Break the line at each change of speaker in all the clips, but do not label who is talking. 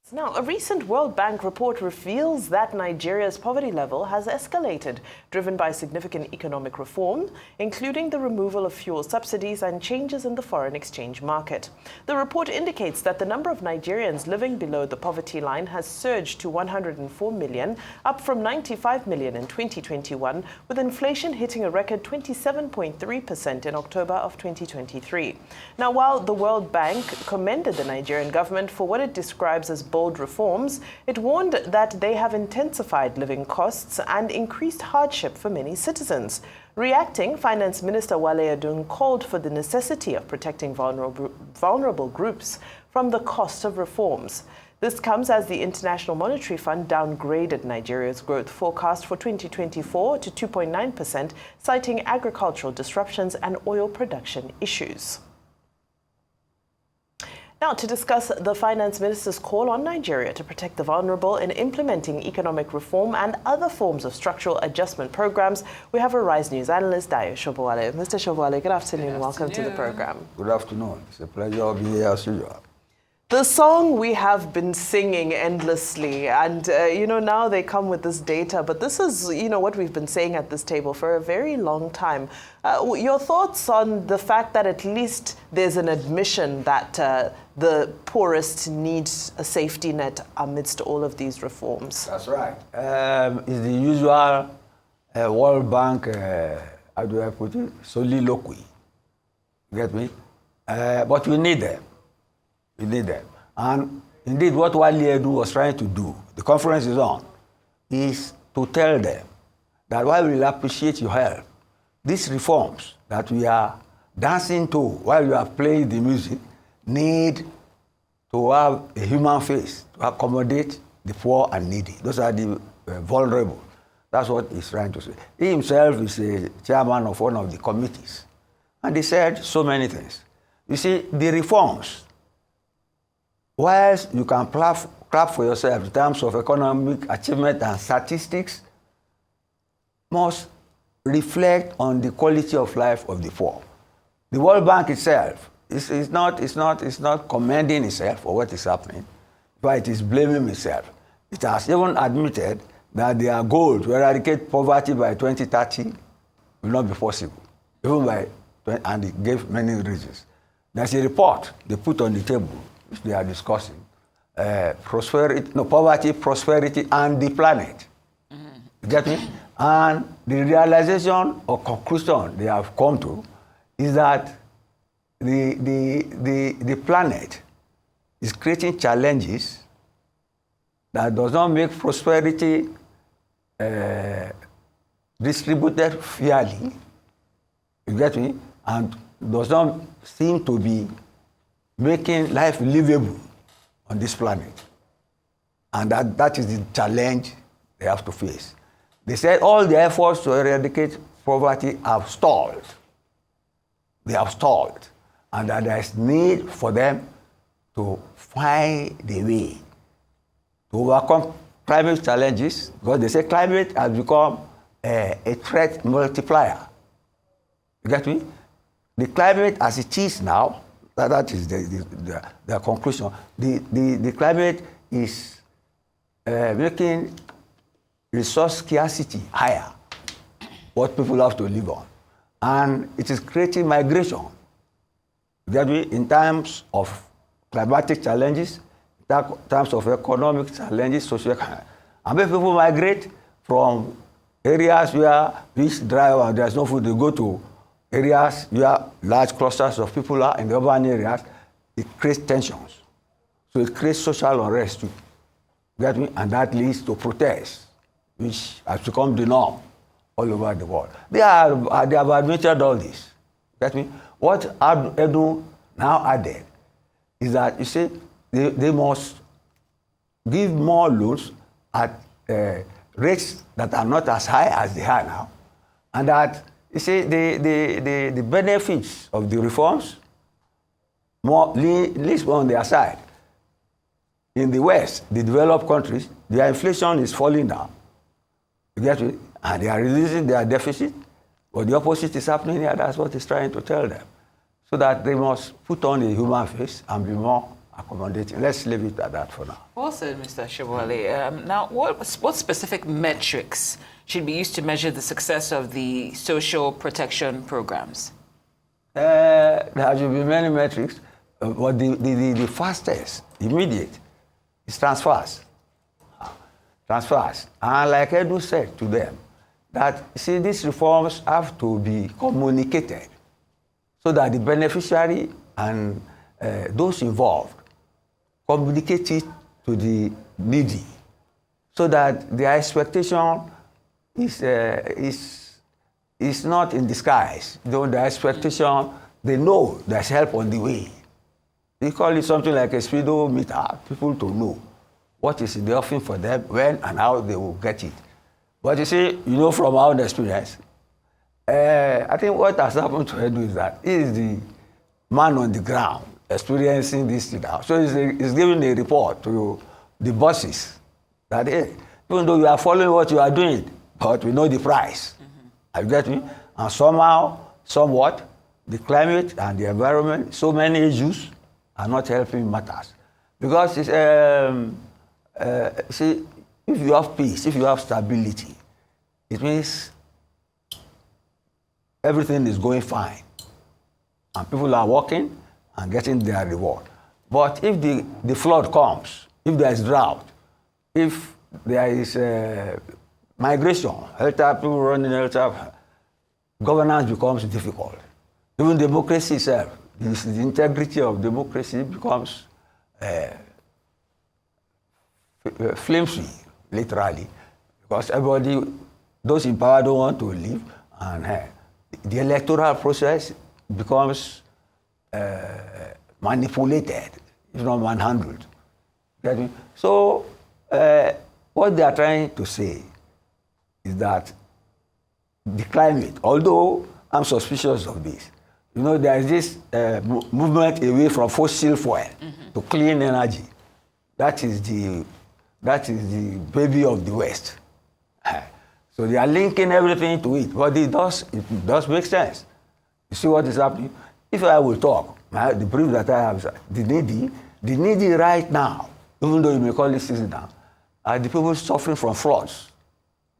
Now, a recent World Bank report reveals that Nigeria's poverty level has escalated, driven by significant economic reform, including the removal of fuel subsidies and changes in the foreign exchange market. The report indicates that the number of Nigerians living below the poverty line has surged to 104 million, up from 95 million in 2021, with inflation hitting a record 27.3% in October of 2023. Now, while the World Bank commended the Nigerian government for what it describes as bold reforms, it warned that they have intensified living costs and increased hardship for many citizens. Reacting, Finance Minister Wale Edun called for the necessity of protecting vulnerable groups from the cost of reforms. This comes as the International Monetary Fund downgraded Nigeria's growth forecast for 2024 to 2.9%, citing agricultural disruptions and oil production issues. Now, to discuss the Finance Minister's call on Nigeria to protect the vulnerable in implementing economic reform and other forms of structural adjustment programs, we have a Rise News analyst, Dayo Sobowale. Mr. Sobowale, good afternoon. Welcome to the program.
Good afternoon. It's a pleasure being here as usual.
The song we have been singing endlessly, and now they come with this data, but this is, what we've been saying at this table for a very long time. Your thoughts on the fact that at least there's an admission that the poorest need a safety net amidst all of these reforms?
That's right. It's the usual World Bank, how do I put it, soliloquy. You get me? But we need them. We need them. And indeed, what Wale Edun was trying to do, the conference is on, is to tell them that while we appreciate your help, these reforms that we are dancing to while you are playing the music need to have a human face to accommodate the poor and needy. Those are the vulnerable. That's what he's trying to say. He himself is a chairman of one of the committees. And he said so many things. You see, the reforms, whilst you can clap for yourself in terms of economic achievement and statistics, must reflect on the quality of life of the poor. The World Bank itself is not commending itself for what is happening, but it is blaming itself. It has even admitted that their goal to eradicate poverty by 2030 will not be possible, and it gave many reasons. There's a report they put on the table, which they are discussing, poverty, prosperity, and the planet. You get me? And the realization or conclusion they have come to is that the planet is creating challenges that does not make prosperity distributed fairly. You get me? And does not seem to be making life livable on this planet. And that is the challenge they have to face. They said all the efforts to eradicate poverty have stalled. They have stalled. And that there is need for them to find the way to overcome climate challenges, because they say climate has become a threat multiplier. You get me? The climate as it is now, that is the conclusion. The climate is making resource scarcity higher, what people have to live on. And it is creating migration. In terms of climatic challenges, in terms of economic challenges, social. And when people migrate from areas where it's dry and there's no food, they go to areas where large clusters of people are in the urban areas, it creates tensions. So it creates social unrest too. Get me? And that leads to protests, which has become the norm all over the world. They have admitted all this. Get me? What Edu now added is that, you see, they must give more loans at rates that are not as high as they are now, and that, you see, the benefits of the reforms least more on their side. In the West, the developed countries, their inflation is falling down. You get it? And they are reducing their deficit, but the opposite is happening here. That's what he's trying to tell them. so that they must put on a human face and be more accommodating. Let's leave it at that for now.
Well said, Mr. Sobowale. Now, what specific metrics should be used to measure the success of the social protection programs?
There should be many metrics, but the fastest, immediate, is transfers. Transfers. And like Edu said to them, that, see, these reforms have to be communicated so that the beneficiary and those involved communicate it to the needy, so that their expectation is not in disguise. Though the expectation, they know there's help on the way. We call it something like a speedometer, people to know what is in the offering for them, when and how they will get it. But you see, you know from our own experience, I think what has happened to Edu is that he is the man on the ground experiencing this thing now. So he's giving a report to the bosses that, hey, even though you are following what you are doing, but we know the price. Have you get me? And somehow, somewhat, the climate and the environment, so many issues are not helping matters. Because see, if you have peace, if you have stability, it means everything is going fine. And people are working and getting their reward. But if the flood comes, if there is drought, if there is migration, people running governance becomes difficult. Even democracy itself, the integrity of democracy becomes flimsy, literally, because everybody, those in power don't want to leave, and the electoral process becomes manipulated, if not manhandled. So what they are trying to say is that the climate, although I'm suspicious of this, you know, there is this movement away from fossil fuel to clean energy. That is the baby of the West. So they are linking everything to it, but it does make sense. You see what is happening? If I will talk, the brief that I have, the needy right now, even though you may call it season now, are the people suffering from floods.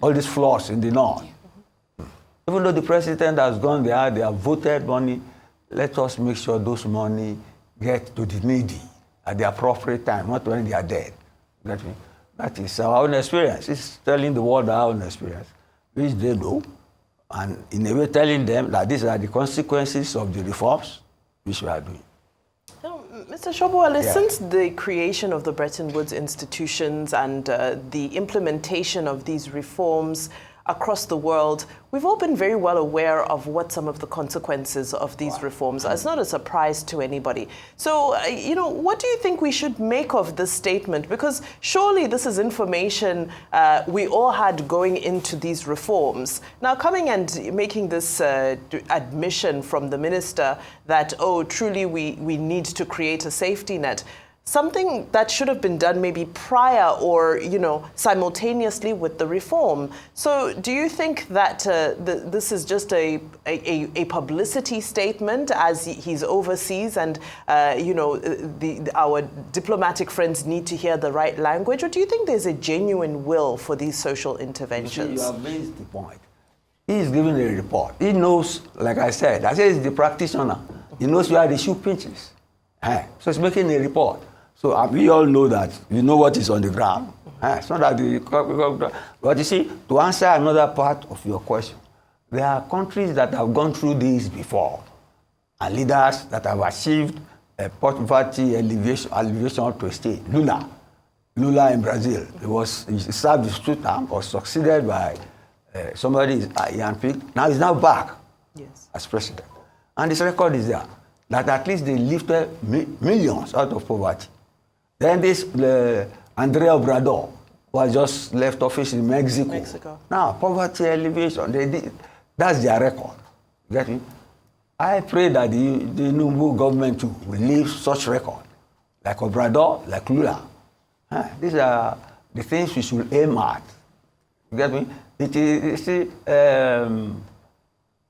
All these floods in the north. Even though the president has gone there, they have voted money, let us make sure those money get to the needy at the appropriate time, not when they are dead. That is our own experience. It's telling the world our own experience, which they know, and in a way telling them that these are the consequences of the reforms which we are doing.
Now, Mr. Sobowale, since the creation of the Bretton Woods institutions and the implementation of these reforms across the world, we've all been very well aware of what some of the consequences of these reforms are. It's not a surprise to anybody. So, you know, what do you think we should make of this statement? Because surely this is information we all had going into these reforms. Now, coming and making this admission from the minister that, oh, truly we need to create a safety net, something that should have been done maybe prior or, you know, simultaneously with the reform. So do you think that this is just a publicity statement as he's overseas and, you know, our diplomatic friends need to hear the right language? Or do you think there's a genuine will for these social interventions?
You have raised the point. He is giving a report. He knows, like I said he's the practitioner. He knows where the shoe pinches. So he's making a report. So we all know that you know what is on the ground. It's not that but you see, to answer another part of your question, there are countries that have gone through this before, and leaders that have achieved a poverty alleviation to a state. Lula in Brazil, he served his 2 terms, was succeeded by somebody, Ian Pig. Now he's now back as president. And this record is there, that at least they lifted millions out of poverty. Then this Andrea Obrador was just left office in Mexico. Now, poverty alleviation, that's their record. Get me? I pray that the new government too will leave such record, like Obrador, like Lula. These are the things we should aim at. Get me? It is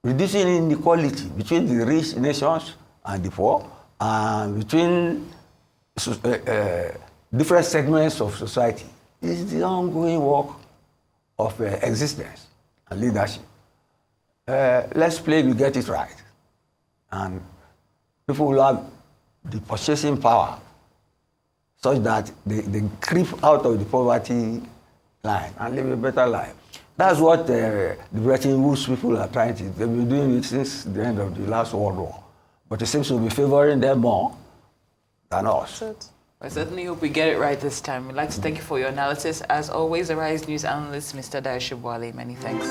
reducing inequality between the rich nations and the poor, and between different segments of society. It's the ongoing work of existence and leadership. Let's play we get it right. And people will have the purchasing power such that they creep out of the poverty line and live a better life. That's what the Bretton Woods people are trying to do. They've been doing it since the end of the last World War. But it seems to be favoring them more than us.
I certainly hope we get it right this time. We'd like to thank you for your analysis. As always, Arise News analyst, Mr. Dayo Sobowale, many thanks.